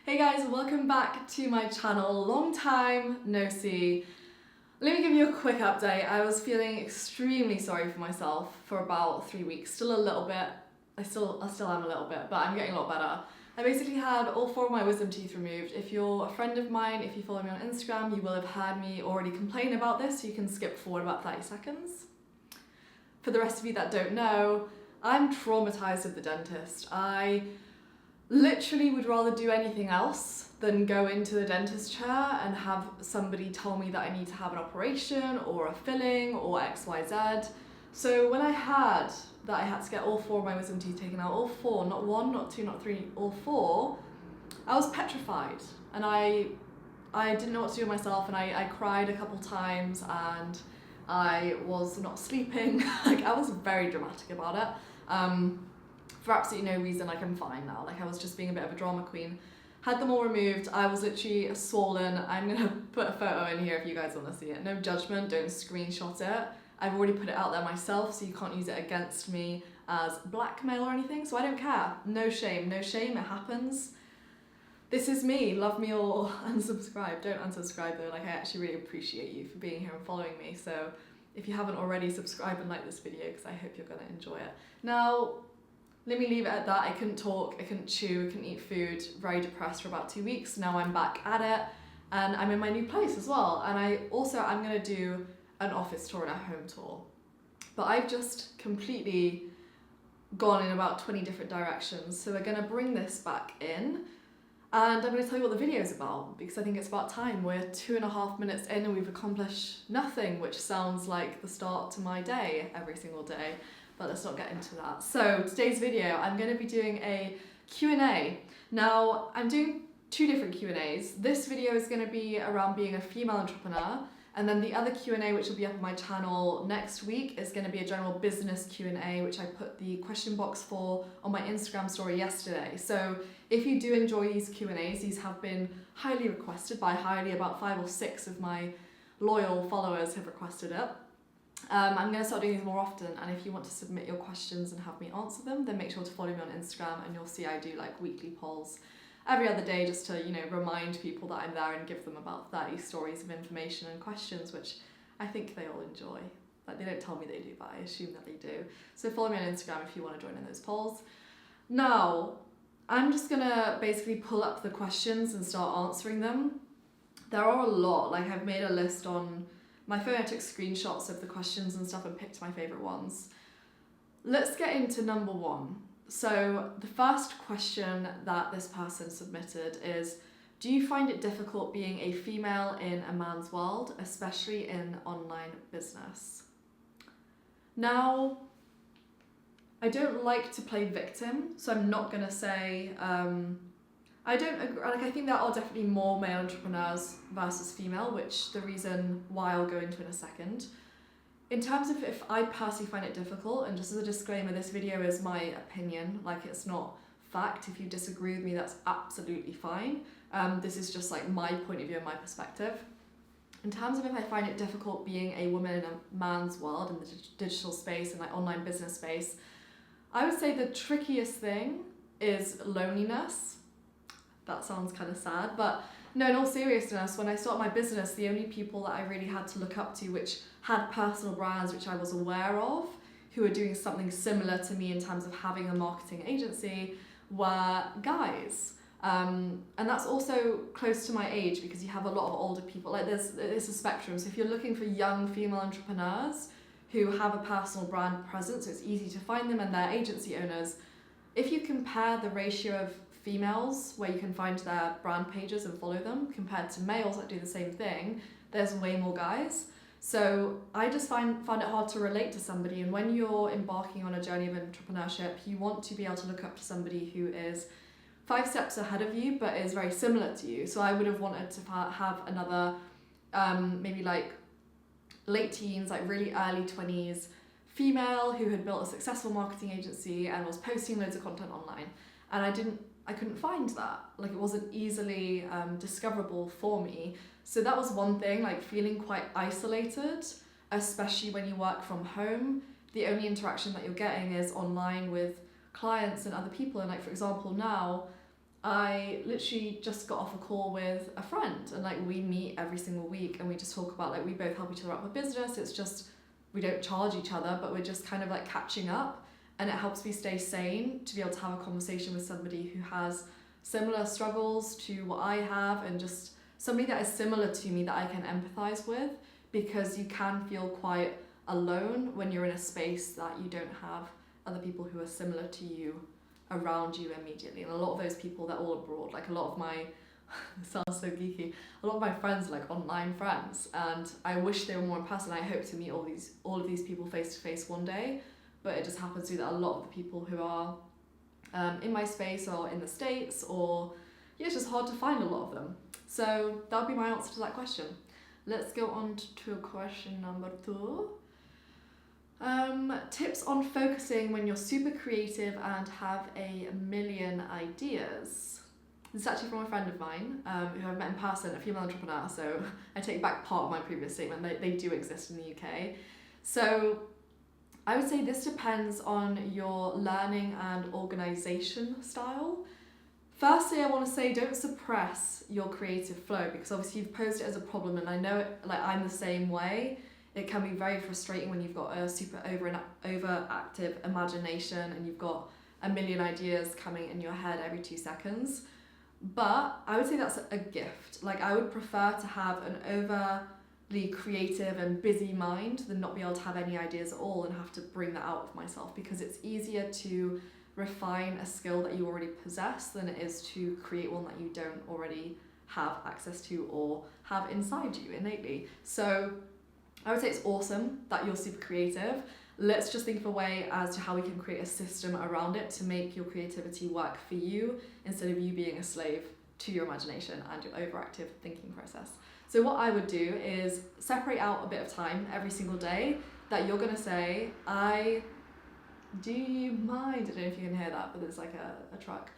Hey guys, welcome back to my channel. Long time no see. Let me give you a quick update. I was feeling extremely sorry for myself for about 3 weeks. Still a little bit. I still am a little bit, but I'm getting a lot better. I basically had all 4 of my wisdom teeth removed. If you're a friend of mine, if you follow me on Instagram, you will have heard me already complain about this, so you can skip forward about 30 seconds. For the rest of you that don't know, I'm traumatized of the dentist. I literally would rather do anything else than go into the dentist chair and have somebody tell me that I need to have an operation or a filling or XYZ. So when I had to get all 4 of my wisdom teeth taken out, all 4, not 1, not 2, not 3, all 4, I was petrified and I didn't know what to do with myself, and I cried a couple times and I was not sleeping. Like, I was very dramatic about it. For absolutely no reason. Like, I'm fine now. Like, I was just being a bit of a drama queen. Had them all removed. I was literally swollen. I'm gonna put a photo in here if you guys want to see it. No judgment, don't screenshot it. I've already put it out there myself, so you can't use it against me as blackmail or anything, so I don't care. No shame, it happens. This is me, love me or unsubscribe. Don't unsubscribe though, like, I actually really appreciate you for being here and following me, so if you haven't already, subscribe and like this video because I hope you're gonna enjoy it. Now, let me leave it at that. I couldn't talk, I couldn't chew, I couldn't eat food, very depressed for about 2 weeks. Now I'm back at it and I'm in my new place as well. And I'm gonna do an office tour and a home tour. But I've just completely gone in about 20 different directions. So we're gonna bring this back in and I'm gonna tell you what the video is about because I think it's about time. We're 2.5 minutes in and we've accomplished nothing, which sounds like the start to my day every single day. But let's not get into that. So today's video, I'm going to be doing a Q&A. Now, I'm doing 2 different Q&As. This video is going to be around being a female entrepreneur, and then the other Q&A, which will be up on my channel next week, is going to be a general business Q&A, which I put the question box for on my Instagram story yesterday. So if you do enjoy these Q&As, these have been highly requested. By highly, about 5 or 6 of my loyal followers have requested it. I'm going to start doing these more often, and if you want to submit your questions and have me answer them, then make sure to follow me on Instagram, and you'll see I do like weekly polls every other day just to, remind people that I'm there and give them about 30 stories of information and questions, which I think they all enjoy. Like, they don't tell me they do, but I assume that they do. So follow me on Instagram if you want to join in those polls. Now, I'm just going to basically pull up the questions and start answering them. There are a lot. Like, I've made a list on my phone. I took screenshots of the questions and stuff and picked my favourite ones. Let's get into number 1. So the first question that this person submitted is, do you find it difficult being a female in a man's world, especially in online business? Now, I don't like to play victim, so I'm not going to say I don't agree. Like, I think there are definitely more male entrepreneurs versus female, which the reason why I'll go into in a second. In terms of if I personally find it difficult, and just as a disclaimer, this video is my opinion, like, it's not fact. If you disagree with me, that's absolutely fine. This is just like my point of view and my perspective. In terms of if I find it difficult being a woman in a man's world, in the digital space and like online business space, I would say the trickiest thing is loneliness. That sounds kind of sad, but no, in all seriousness, when I started my business, the only people that I really had to look up to, which had personal brands which I was aware of, who were doing something similar to me in terms of having a marketing agency, were guys. And that's also close to my age because you have a lot of older people. Like, there's a spectrum. So if you're looking for young female entrepreneurs who have a personal brand presence, so it's easy to find them, and they're agency owners, if you compare the ratio of females where you can find their brand pages and follow them compared to males that do the same thing, there's way more guys. So I just found it hard to relate to somebody, and when you're embarking on a journey of entrepreneurship, you want to be able to look up to somebody who is 5 steps ahead of you but is very similar to you. So I would have wanted to have another maybe like late teens, like really early 20s female who had built a successful marketing agency and was posting loads of content online, and I couldn't find that. Like, it wasn't easily discoverable for me. So that was one thing, like feeling quite isolated, especially when you work from home. The only interaction that you're getting is online with clients and other people. And like, for example, now I literally just got off a call with a friend, and like we meet every single week and we just talk about like we both help each other out with business. It's just we don't charge each other, but we're just kind of like catching up, and it helps me stay sane to be able to have a conversation with somebody who has similar struggles to what I have, and just somebody that is similar to me that I can empathize with, because you can feel quite alone when you're in a space that you don't have other people who are similar to you around you immediately. And a lot of those people, they're all abroad. Like a lot of my it sounds so geeky, a lot of my friends are like online friends, and I wish they were more in person. I hope to meet all of these people face to face one day, but it just happens to be that a lot of the people who are in my space or in the States, or yeah, it's just hard to find a lot of them. So that would be my answer to that question. Let's go on to question number 2. Tips on focusing when you're super creative and have a million ideas. This is actually from a friend of mine who I've met in person, a female entrepreneur, so I take back part of my previous statement. They do exist in the UK. So I would say this depends on your learning and organisation style. Firstly, I want to say don't suppress your creative flow, because obviously you've posed it as a problem, and I know it, like I'm the same way. It can be very frustrating when you've got a super overactive imagination and you've got a million ideas coming in your head every 2 seconds. But I would say that's a gift. Like I would prefer to have an overly creative and busy mind than not be able to have any ideas at all and have to bring that out of myself, because it's easier to refine a skill that you already possess than it is to create one that you don't already have access to or have inside you innately. So I would say it's awesome that you're super creative. Let's just think of a way as to how we can create a system around it to make your creativity work for you, instead of you being a slave to your imagination and your overactive thinking process. So what I would do is separate out a bit of time every single day that you're gonna say, do you mind? I don't know if you can hear that, but there's like a truck.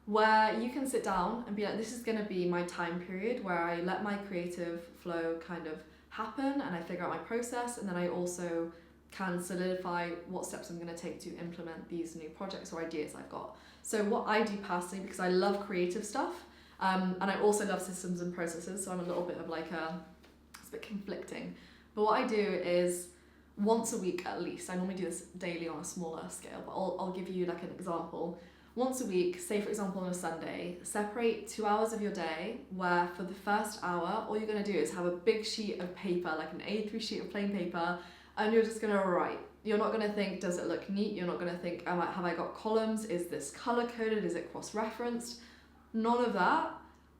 Where you can sit down and be like, this is gonna be my time period where I let my creative flow kind of happen and I figure out my process, and then I also can solidify what steps I'm going to take to implement these new projects or ideas I've got. So what I do personally, because I love creative stuff, and I also love systems and processes, so I'm a little bit of like it's a bit conflicting, but what I do is once a week at least, I normally do this daily on a smaller scale, but I'll give you like an example. Once a week, say for example on a Sunday, separate 2 hours of your day where for the first hour, all you're going to do is have a big sheet of paper, like an A3 sheet of plain paper, and you're just going to write. You're not going to think, does it look neat? You're not going to think, have I got columns? Is this color coded? Is it cross-referenced? None of that.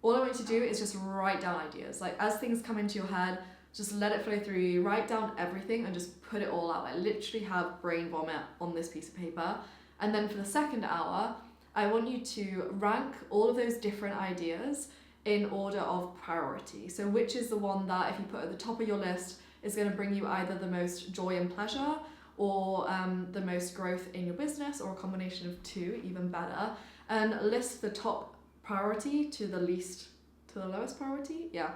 All I want you to do is just write down ideas. Like as things come into your head, just let it flow through you, write down everything and just put it all out. Like literally have brain vomit on this piece of paper. And then for the second hour, I want you to rank all of those different ideas in order of priority. So which is the one that if you put at the top of your list is going to bring you either the most joy and pleasure or the most growth in your business, or a combination of two, even better. And list the top priority to the lowest priority. Yeah.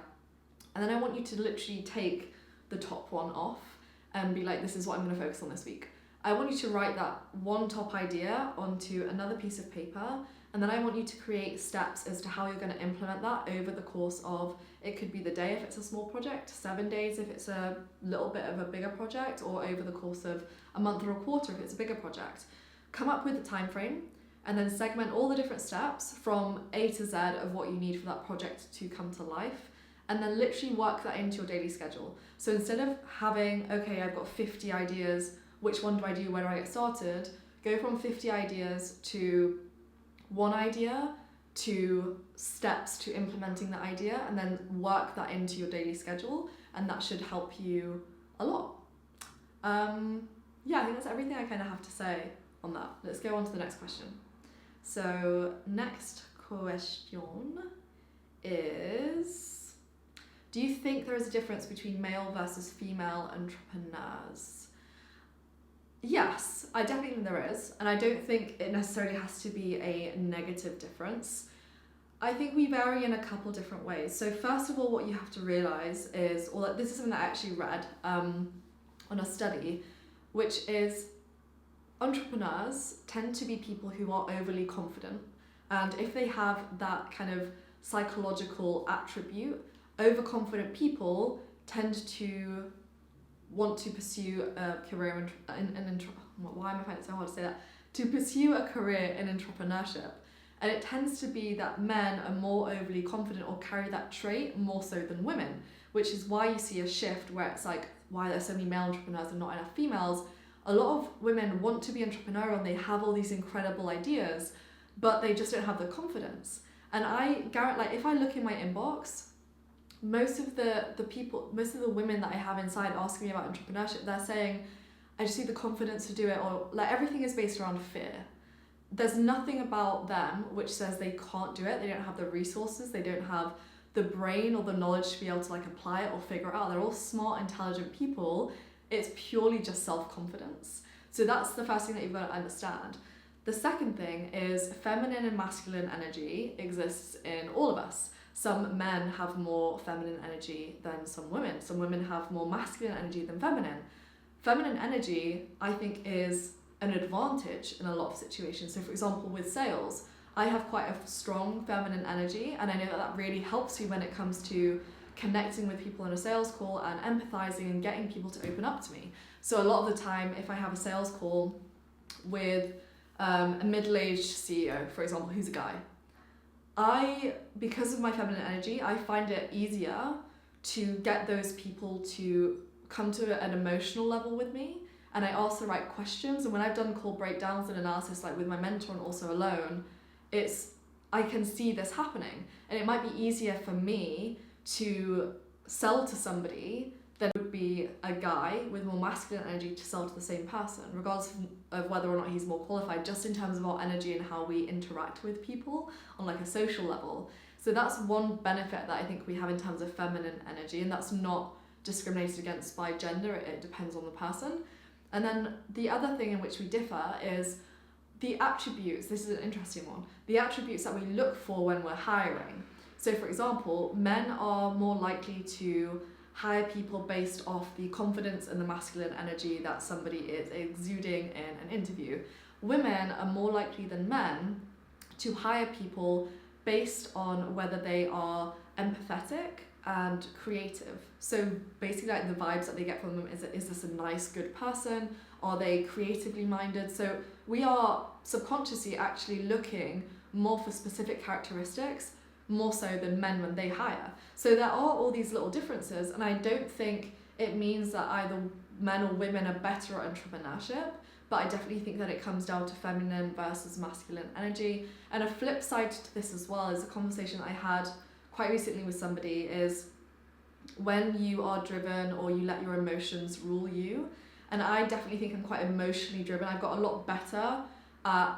And then I want you to literally take the top one off and be like, this is what I'm going to focus on this week. I want you to write that one top idea onto another piece of paper, and then I want you to create steps as to how you're going to implement that over the course of, it could be the day if it's a small project, 7 days if it's a little bit of a bigger project, or over the course of a month or a quarter if it's a bigger project. Come up with a time frame and then segment all the different steps from A to Z of what you need for that project to come to life, and then literally work that into your daily schedule. So instead of having, okay, I've got 50 ideas, which one do I do, where do I get started? Go from 50 ideas to one idea to steps to implementing that idea, and then work that into your daily schedule, and that should help you a lot. Yeah, I think that's everything I kind of have to say on that. Let's go on to the next question. So next question is, do you think there is a difference between male versus female entrepreneurs? Yes, I definitely think there is, and I don't think it necessarily has to be a negative difference. I think we vary in a couple different ways. So first of all, what you have to realise is, or this is something that I actually read on a study, which is entrepreneurs tend to be people who are overly confident And if they have that kind of psychological attribute, overconfident people tend to want to pursue a career why am I finding it so hard to say that? To pursue a career in entrepreneurship. And it tends to be that men are more overly confident or carry that trait more so than women, which is why you see a shift where it's like, why there's so many male entrepreneurs and not enough females. A lot of women want to be entrepreneurial and they have all these incredible ideas, but they just don't have the confidence. And I guarantee, like, if I look in my inbox, most of the women that I have inside asking me about entrepreneurship, they're saying, I just need the confidence to do it, or like everything is based around fear. There's nothing about them which says they can't do it. They don't have the resources, they don't have the brain or the knowledge to be able to like apply it or figure it out. They're all smart, intelligent people. It's purely just self-confidence. So that's the first thing that you've got to understand. The second thing is feminine and masculine energy exists in all of us. Some men have more feminine energy than some women. Some women have more masculine energy than feminine. Feminine energy, I think, is an advantage in a lot of situations. So for example, with sales, I have quite a strong feminine energy, and I know that that really helps me when it comes to connecting with people in a sales call and empathizing and getting people to open up to me. So a lot of the time, if I have a sales call with a middle-aged CEO, for example, who's a guy, because of my feminine energy, I find it easier to get those people to come to an emotional level with me. And I ask the right questions. And when I've done call breakdowns and analysis, like with my mentor and also alone, I can see this happening. And it might be easier for me to sell to somebody than it would be a guy with more masculine energy to sell to the same person, regardless of whether or not he's more qualified, just in terms of our energy and how we interact with people on like a social level. So that's one benefit that I think we have in terms of feminine energy, and that's not discriminated against by gender. It depends on the person. And then the other thing in which we differ is the attributes. This is an interesting one. The attributes that we look for when we're hiring. So for example, men are more likely to hire people based off the confidence and the masculine energy that somebody is exuding in an interview. Women are more likely than men to hire people based on whether they are empathetic and creative. So basically, like, the vibes that they get from them is this a nice, good person? Are they creatively minded? So we are subconsciously actually looking more for specific characteristics, more so than men when they hire. So there are all these little differences, and I don't think it means that either men or women are better at entrepreneurship, but I definitely think that it comes down to feminine versus masculine energy. And a flip side to this as well is a conversation I had quite recently with somebody is when you are driven or you let your emotions rule you. And I definitely think I'm quite emotionally driven. I've got a lot better at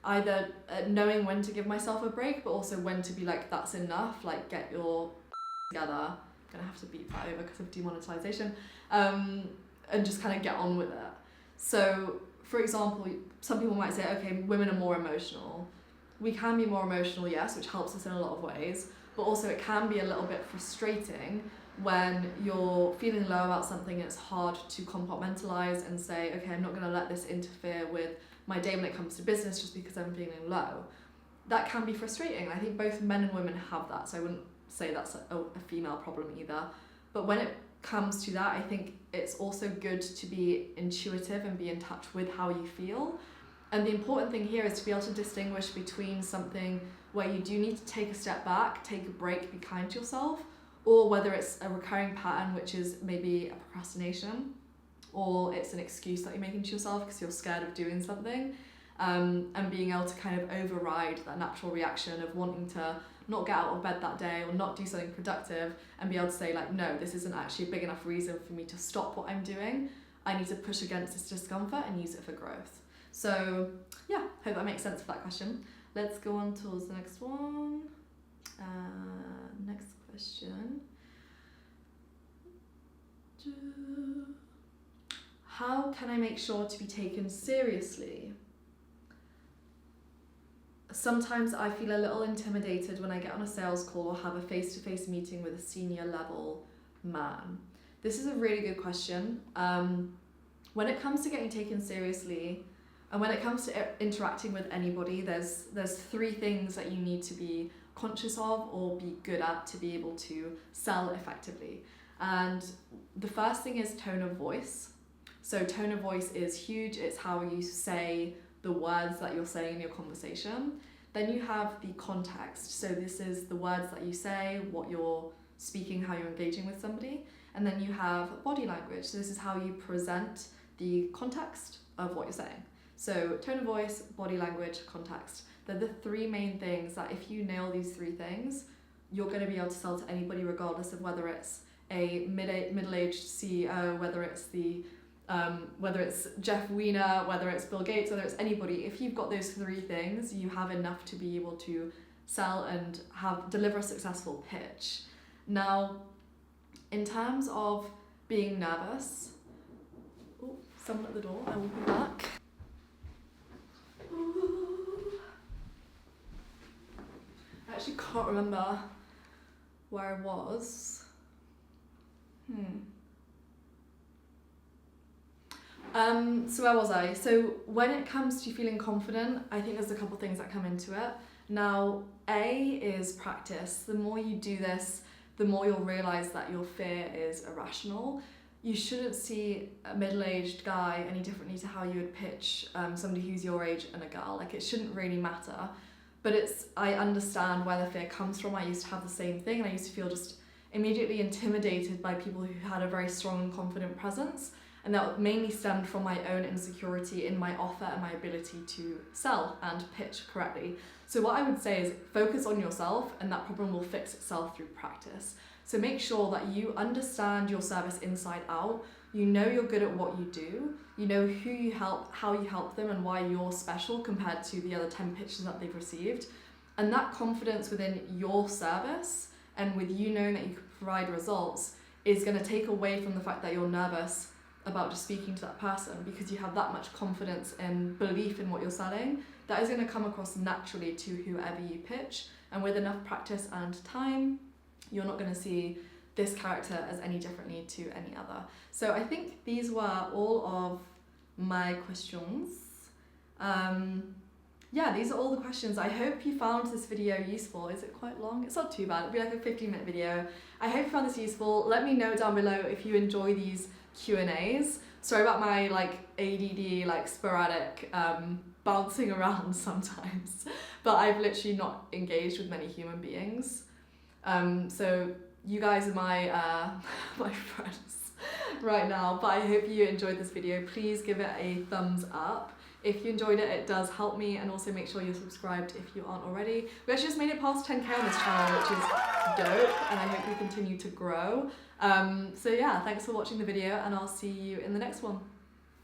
either knowing when to give myself a break, but also when to be like, that's enough, like, get your together. I'm gonna have to beat that over because of demonetization, and just kind of get on with it. So for example, some people might say, okay, women are more emotional. We can be more emotional, yes, which helps us in a lot of ways, but also it can be a little bit frustrating when you're feeling low about something and it's hard to compartmentalize and say, okay, I'm not going to let this interfere with my day when it comes to business just because I'm feeling low. That can be frustrating. I think both men and women have that, so I wouldn't say that's a female problem either. But when it comes to that, I think it's also good to be intuitive and be in touch with how you feel. And the important thing here is to be able to distinguish between something where you do need to take a step back, take a break, be kind to yourself, or whether it's a recurring pattern, which is maybe a procrastination, or it's an excuse that you're making to yourself because you're scared of doing something, and being able to kind of override that natural reaction of wanting to not get out of bed that day or not do something productive, and be able to say, like, no, this isn't actually a big enough reason for me to stop what I'm doing. I need to push against this discomfort and use it for growth. So yeah, hope that makes sense for that question. Let's go on towards the next one. Next question. How can I make sure to be taken seriously? Sometimes I feel a little intimidated when I get on a sales call or have a face-to-face meeting with a senior level man. This is a really good question. When it comes to getting taken seriously, And when it comes to interacting with anybody, there's 3 things that you need to be conscious of or be good at to be able to sell effectively. And the first thing is tone of voice. So tone of voice is huge. It's how you say the words that you're saying in your conversation. Then you have the context. So this is the words that you say, what you're speaking, how you're engaging with somebody. And then you have body language. So this is how you present the context of what you're saying. So tone of voice, body language, context. They're the 3 main things that if you nail these 3 things, you're going to be able to sell to anybody regardless of whether it's a middle-aged CEO, whether it's Jeff Weiner, whether it's Bill Gates, whether it's anybody. If you've got those 3 things, you have enough to be able to sell and deliver a successful pitch. Now, in terms of being nervous, someone at the door, I will be back. I actually can't remember where I was. So where was I? So when it comes to feeling confident, I think there's a couple things that come into it. Now, A is practice. The more you do this, the more you'll realize that your fear is irrational. You shouldn't see a middle-aged guy any differently to how you would pitch somebody who's your age and a girl. Like, it shouldn't really matter. But I understand where the fear comes from. I used to have the same thing, and I used to feel just immediately intimidated by people who had a very strong and confident presence. And that mainly stemmed from my own insecurity in my offer and my ability to sell and pitch correctly. So what I would say is focus on yourself, and that problem will fix itself through practice. So make sure that you understand your service inside out. You know you're good at what you do. You know who you help, how you help them, and why you're special compared to the other 10 pitches that they've received. And that confidence within your service and with you knowing that you can provide results is going to take away from the fact that you're nervous about just speaking to that person, because you have that much confidence and belief in what you're selling. That is going to come across naturally to whoever you pitch, and with enough practice and time, you're not going to see this character as any differently to any other. So I think these were all of my questions. Yeah, these are all the questions. I hope you found this video useful. Is it quite long? It's not too bad. It'll be like a 15-minute video. I hope you found this useful. Let me know down below if you enjoy these Q&As. Sorry about my ADD, sporadic bouncing around sometimes, but I've literally not engaged with many human beings. So you guys are my my friends right now, but I hope you enjoyed this video. Please give it a thumbs up. If you enjoyed it, it does help me, and also make sure you're subscribed if you aren't already. We actually just made it past 10k on this channel, which is dope, and I hope we continue to grow. So yeah, thanks for watching the video, and I'll see you in the next one.